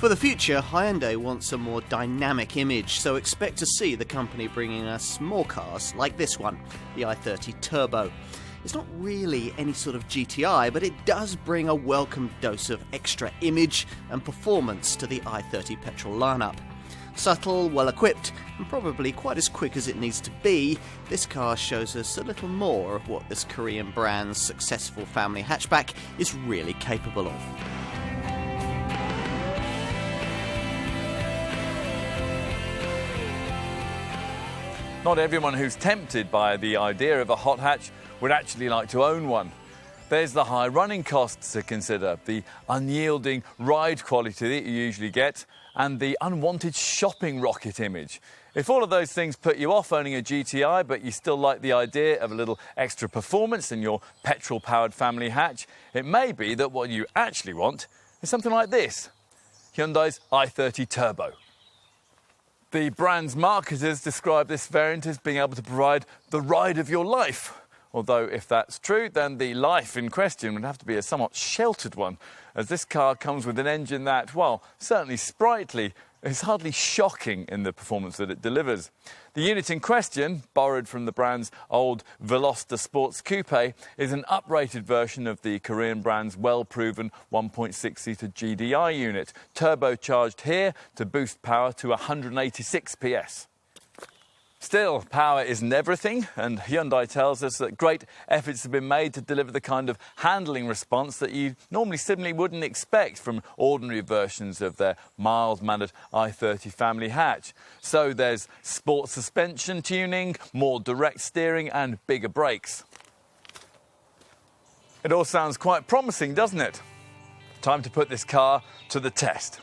For the future, Hyundai wants a more dynamic image, so expect to see the company bringing us more cars like this one, the i30 Turbo. It's not really any sort of GTI, but it does bring a welcome dose of extra image and performance to the i30 petrol lineup. Subtle, well-equipped, and probably quite as quick as it needs to be, this car shows us a little more of what this Korean brand's successful family hatchback is really capable of. Not everyone who's tempted by the idea of a hot hatch would actually like to own one. There's the high running costs to consider, the unyielding ride quality that you usually get, and the unwanted shopping rocket image. If all of those things put you off owning a GTI, but you still like the idea of a little extra performance in your petrol-powered family hatch, it may be that what you actually want is something like this, Hyundai's i30 Turbo. The brand's marketers describe this variant as being able to provide the ride of your life. Although, if that's true, then the life in question would have to be a somewhat sheltered one, as this car comes with an engine that, while certainly sprightly, is hardly shocking in the performance that it delivers. The unit in question, borrowed from the brand's old Veloster Sports Coupe, is an uprated version of the Korean brand's well-proven 1.6-litre GDI unit, turbocharged here to boost power to 186 PS. Still, power isn't everything, and Hyundai tells us that great efforts have been made to deliver the kind of handling response that you normally simply wouldn't expect from ordinary versions of their mild-mannered i30 family hatch. So there's sport suspension tuning, more direct steering and bigger brakes. It all sounds quite promising, doesn't it? Time to put this car to the test.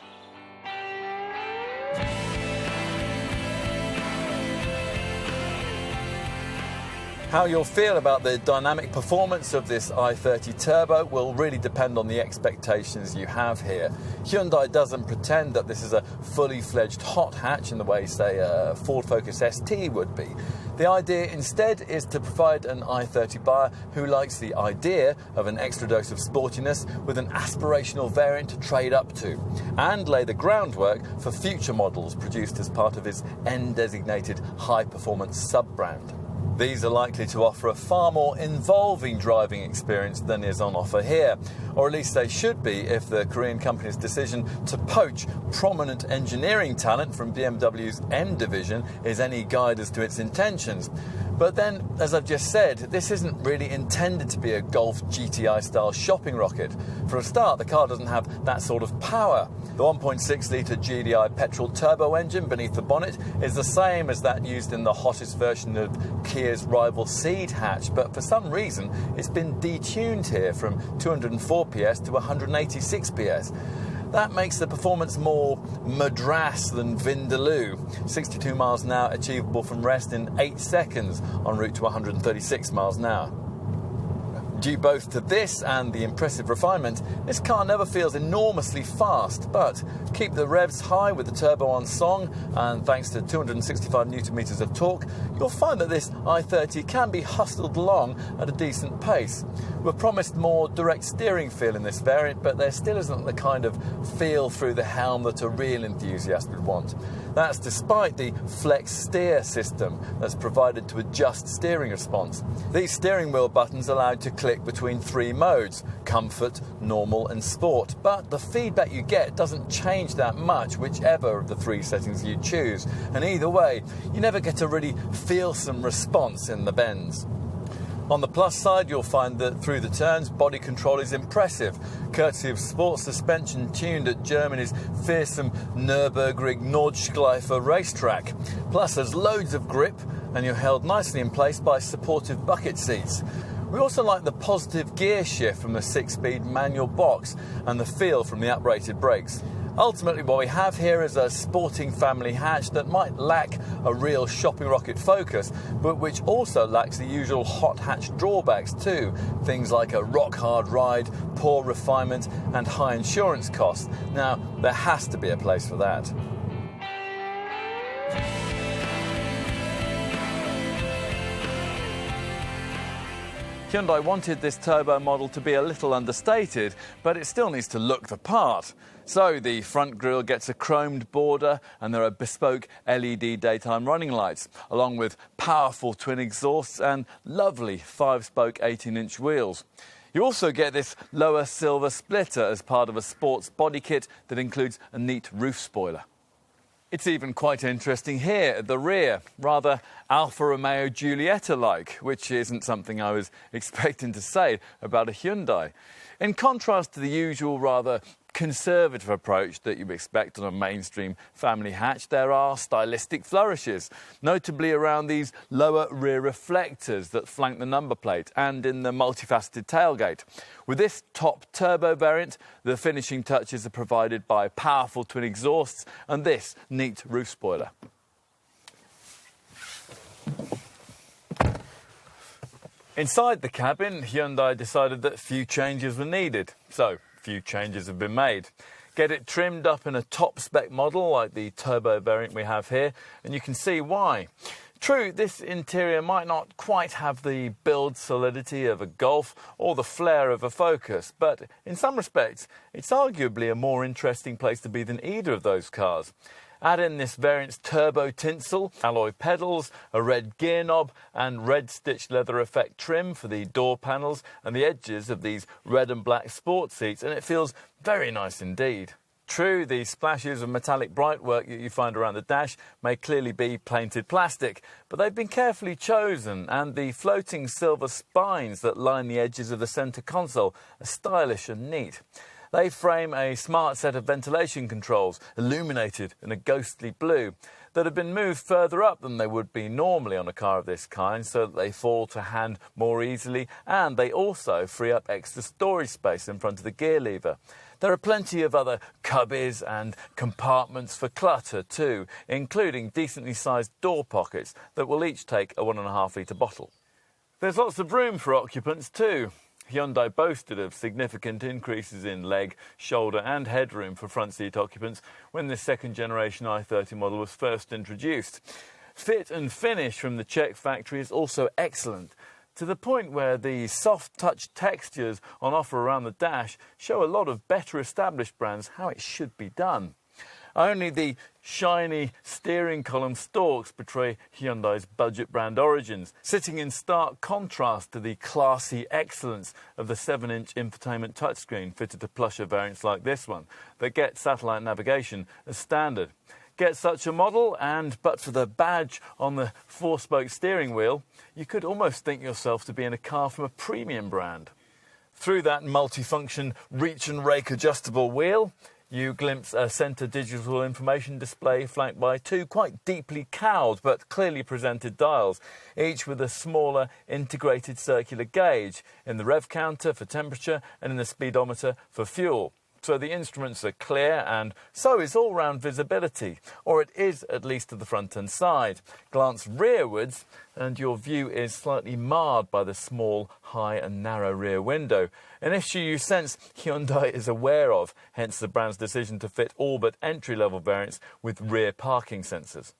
How you'll feel about the dynamic performance of this i30 Turbo will really depend on the expectations you have here. Hyundai doesn't pretend that this is a fully fledged hot hatch in the way, say, a Ford Focus ST would be. The idea instead is to provide an i30 buyer who likes the idea of an extra dose of sportiness with an aspirational variant to trade up to, and lay the groundwork for future models produced as part of his N-designated high-performance sub-brand. These are likely to offer a far more involving driving experience than is on offer here, or at least they should be if the Korean company's decision to poach prominent engineering talent from BMW's M division is any guide as to its intentions. But then, as I've just said, this isn't really intended to be a Golf GTI-style shopping rocket. For a start, the car doesn't have that sort of power. The 1.6-litre GDI petrol turbo engine beneath the bonnet is the same as that used in the hottest version of Kia's rival Ceed hatch, but for some reason it's been detuned here from 204 PS to 186 PS. That makes the performance more Madras than Vindaloo. 62 miles an hour achievable from rest in 8 seconds en route to 136 miles an hour. Due both to this and the impressive refinement, this car never feels enormously fast, but keep the revs high with the turbo on song, and thanks to 265 Nm of torque, you'll find that this i30 can be hustled along at a decent pace. We're promised more direct steering feel in this variant, but there still isn't the kind of feel through the helm that a real enthusiast would want. That's despite the flex steer system that's provided to adjust steering response. These steering wheel buttons allow you to click between 3 modes, comfort, normal and sport, but the feedback you get doesn't change that much whichever of the 3 settings you choose, and either way you never get a really feelsome response in the bends. On the plus side, you'll find that through the turns, body control is impressive, courtesy of sports suspension tuned at Germany's fearsome Nürburgring Nordschleife racetrack. Plus, there's loads of grip, and you're held nicely in place by supportive bucket seats. We also like the positive gear shift from the 6-speed manual box and the feel from the uprated brakes. Ultimately, what we have here is a sporting family hatch that might lack a real shopping rocket focus, but which also lacks the usual hot hatch drawbacks too. Things like a rock-hard ride, poor refinement, and high insurance costs. Now, there has to be a place for that. Hyundai wanted this turbo model to be a little understated, but it still needs to look the part. So the front grille gets a chromed border and there are bespoke LED daytime running lights, along with powerful twin exhausts and lovely 5-spoke 18-inch wheels. You also get this lower silver splitter as part of a sports body kit that includes a neat roof spoiler. It's even quite interesting here at the rear, rather Alfa Romeo Giulietta-like, which isn't something I was expecting to say about a Hyundai. In contrast to the usual rather conservative approach that you expect on a mainstream family hatch, there are stylistic flourishes, notably around these lower rear reflectors that flank the number plate and in the multifaceted tailgate. With this top turbo variant, the finishing touches are provided by powerful twin exhausts and this neat roof spoiler. Inside the cabin, Hyundai decided that few changes were needed, so few changes have been made. Get it trimmed up in a top-spec model like the turbo variant we have here, and you can see why. True, this interior might not quite have the build solidity of a Golf or the flair of a Focus, but in some respects, it's arguably a more interesting place to be than either of those cars. Add in this variant's turbo tinsel, alloy pedals, a red gear knob and red stitched leather effect trim for the door panels and the edges of these red and black sport seats, and it feels very nice indeed. True, the splashes of metallic brightwork that you find around the dash may clearly be painted plastic, but they've been carefully chosen, and the floating silver spines that line the edges of the centre console are stylish and neat. They frame a smart set of ventilation controls, illuminated in a ghostly blue, that have been moved further up than they would be normally on a car of this kind, so that they fall to hand more easily, and they also free up extra storage space in front of the gear lever. There are plenty of other cubbies and compartments for clutter too, including decently sized door pockets that will each take a 1.5 litre bottle. There's lots of room for occupants too. Hyundai boasted of significant increases in leg, shoulder and headroom for front seat occupants when this second generation i30 model was first introduced. Fit and finish from the Czech factory is also excellent, to the point where the soft touch textures on offer around the dash show a lot of better established brands how it should be done. Only the shiny steering column stalks betray Hyundai's budget brand origins, sitting in stark contrast to the classy excellence of the 7-inch infotainment touchscreen fitted to plusher variants like this one, that get satellite navigation as standard. Get such a model, and but for the badge on the 4-spoke steering wheel, you could almost think yourself to be in a car from a premium brand. Through that multifunction reach and rake adjustable wheel, you glimpse a centre digital information display flanked by two quite deeply cowled but clearly presented dials, each with a smaller integrated circular gauge in the rev counter for temperature and in the speedometer for fuel. So the instruments are clear, and so is all-round visibility, or it is at least to the front and side. Glance rearwards and your view is slightly marred by the small, high and narrow rear window, an issue you sense Hyundai is aware of, hence the brand's decision to fit all but entry-level variants with rear parking sensors.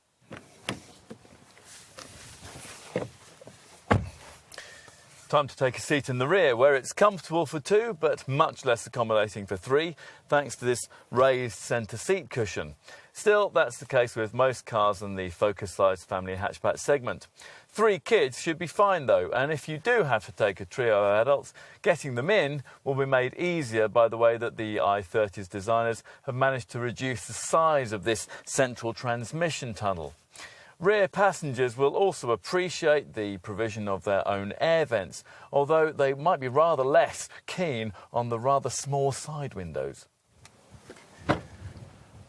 Time to take a seat in the rear, where it's comfortable for two, but much less accommodating for three, thanks to this raised centre seat cushion. Still, that's the case with most cars in the Focus-sized family hatchback segment. 3 kids should be fine though, and if you do have to take a trio of adults, getting them in will be made easier by the way that the i30's designers have managed to reduce the size of this central transmission tunnel. Rear passengers will also appreciate the provision of their own air vents, although they might be rather less keen on the rather small side windows.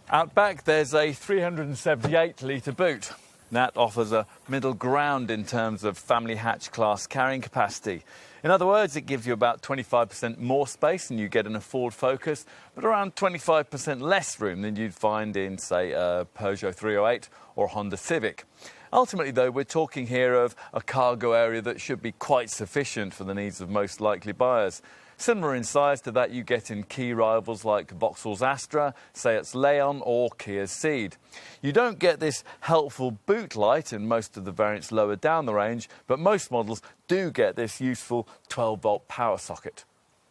Out back there's a 378 litre boot. That offers a middle ground in terms of family hatch class carrying capacity. In other words, it gives you about 25% more space than you get in a Ford Focus, but around 25% less room than you'd find in, say, a Peugeot 308 or Honda Civic. Ultimately, though, we're talking here of a cargo area that should be quite sufficient for the needs of most likely buyers. Similar in size to that you get in key rivals like Vauxhall's Astra, Seat's Leon or Kia's Ceed. You don't get this helpful boot light in most of the variants lower down the range, but most models do get this useful 12-volt power socket.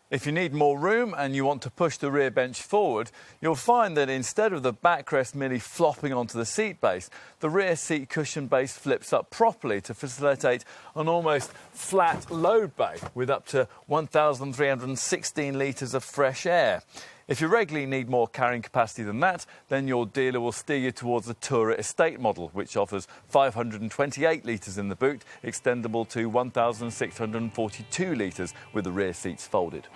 If you need more room and you want to push the rear bench forward, you'll find that instead of the backrest merely flopping onto the seat base, the rear seat cushion base flips up properly to facilitate an almost flat load bay with up to 1,316 litres of fresh air. If you regularly need more carrying capacity than that, then your dealer will steer you towards the Tourer Estate model, which offers 528 litres in the boot, extendable to 1,642 litres with the rear seats folded.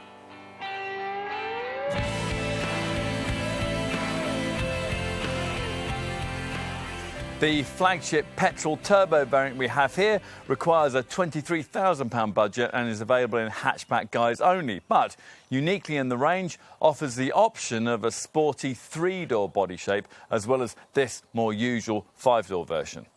The flagship petrol turbo variant we have here requires a £23,000 budget and is available in hatchback guise only, but uniquely in the range offers the option of a sporty 3-door body shape as well as this more usual 5-door version.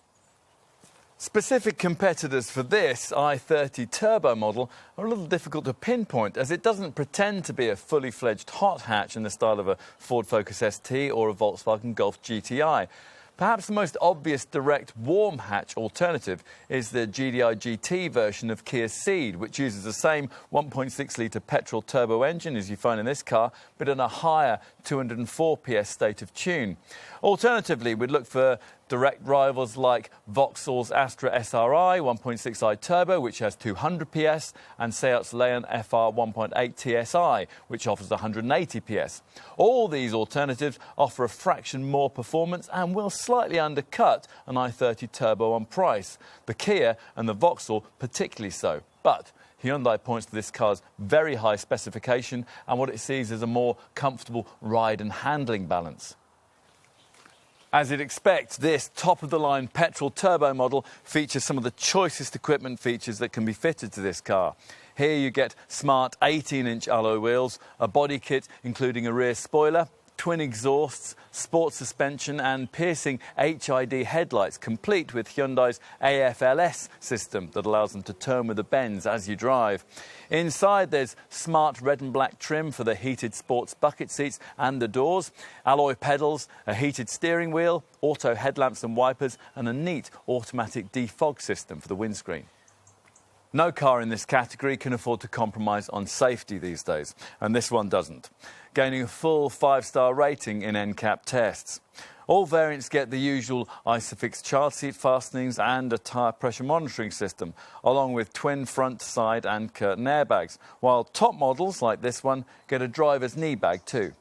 Specific competitors for this i30 turbo model are a little difficult to pinpoint, as it doesn't pretend to be a fully fledged hot hatch in the style of a Ford Focus ST or a Volkswagen Golf GTI. Perhaps the most obvious direct warm hatch alternative is the GDI GT version of Kia's Ceed, which uses the same 1.6-litre petrol turbo engine as you find in this car, but in a higher 204 PS state of tune. Alternatively, we'd look for direct rivals like Vauxhall's Astra SRI 1.6i turbo, which has 200 PS, and Seat's Leon FR 1.8 TSI, which offers 180 PS. All these alternatives offer a fraction more performance and will slightly undercut an i30 turbo on price. The Kia and the Vauxhall particularly so. But Hyundai points to this car's very high specification and what it sees as a more comfortable ride and handling balance. As you'd expect, this top-of-the-line petrol turbo model features some of the choicest equipment features that can be fitted to this car. Here you get smart 18-inch alloy wheels, a body kit including a rear spoiler, twin exhausts, sport suspension and piercing HID headlights, complete with Hyundai's AFLS system that allows them to turn with the bends as you drive. Inside there's smart red and black trim for the heated sports bucket seats and the doors, alloy pedals, a heated steering wheel, auto headlamps and wipers and a neat automatic defog system for the windscreen. No car in this category can afford to compromise on safety these days, and this one doesn't, gaining a full 5-star rating in NCAP tests. All variants get the usual ISOFIX child seat fastenings and a tyre pressure monitoring system, along with twin front, side and curtain airbags, while top models like this one get a driver's knee bag too.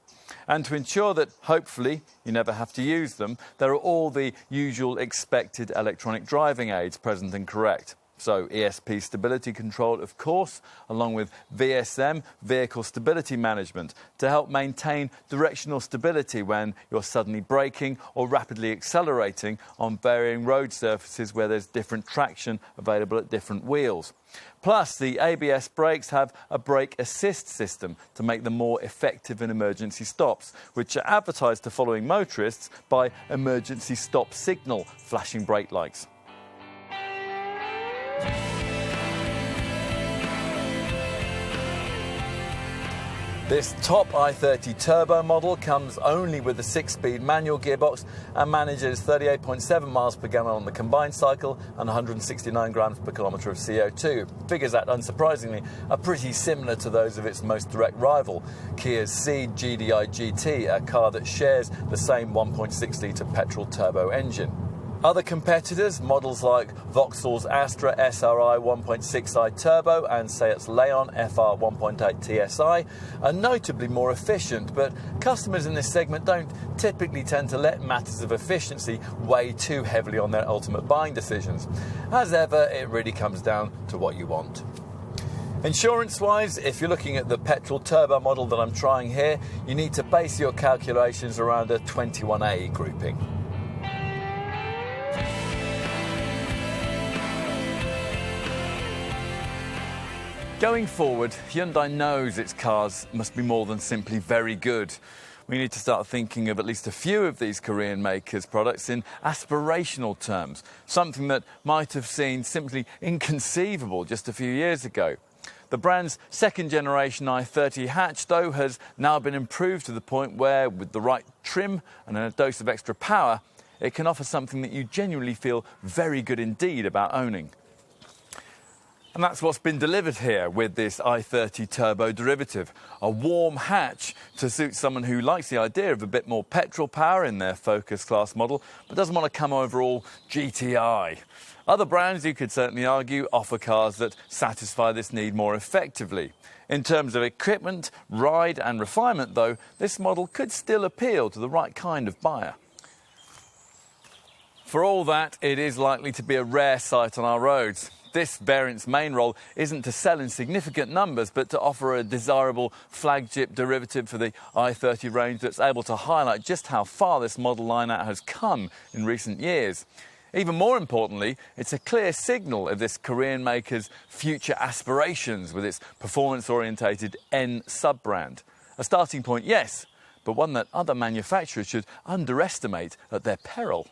And to ensure that, hopefully, you never have to use them, there are all the usual expected electronic driving aids present and correct. So ESP stability control, of course, along with VSM, vehicle stability management, to help maintain directional stability when you're suddenly braking or rapidly accelerating on varying road surfaces where there's different traction available at different wheels. Plus, the ABS brakes have a brake assist system to make them more effective in emergency stops, which are advertised to following motorists by emergency stop signal flashing brake lights. This top i30 turbo model comes only with a 6-speed manual gearbox and manages 38.7 miles per gallon on the combined cycle and 169 grams per kilometre of CO2. Figures that, unsurprisingly, are pretty similar to those of its most direct rival, Kia's Ceed GDI GT, a car that shares the same 1.6-litre petrol turbo engine. Other competitors, models like Vauxhall's Astra SRI 1.6i Turbo and Seat's Leon FR 1.8 TSI, are notably more efficient, but customers in this segment don't typically tend to let matters of efficiency weigh too heavily on their ultimate buying decisions. As ever, it really comes down to what you want. Insurance-wise, if you're looking at the petrol turbo model that I'm trying here, you need to base your calculations around a 21A grouping. Going forward, Hyundai knows its cars must be more than simply very good. we need to start thinking of at least a few of these Korean makers' products in aspirational terms, something that might have seemed simply inconceivable just a few years ago. The brand's second-generation i30 hatch, though, has now been improved to the point where, with the right trim and a dose of extra power, it can offer something that you genuinely feel very good indeed about owning. And that's what's been delivered here with this i30 turbo derivative. A warm hatch to suit someone who likes the idea of a bit more petrol power in their Focus class model, but doesn't want to come over all GTI. Other brands, you could certainly argue, offer cars that satisfy this need more effectively. In terms of equipment, ride and refinement, though, this model could still appeal to the right kind of buyer. For all that, it is likely to be a rare sight on our roads. This variant's main role isn't to sell in significant numbers, but to offer a desirable flagship derivative for the i30 range that's able to highlight just how far this model lineup has come in recent years. Even more importantly, it's a clear signal of this Korean maker's future aspirations with its performance-orientated N sub-brand. A starting point, yes, but one that other manufacturers should underestimate at their peril.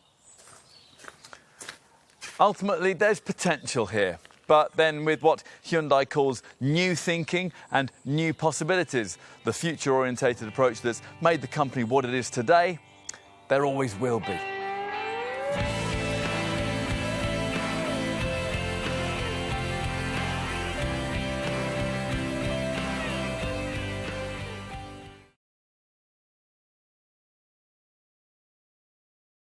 Ultimately, there's potential here, but then with what Hyundai calls new thinking and new possibilities, the future-orientated approach that's made the company what it is today, there always will be.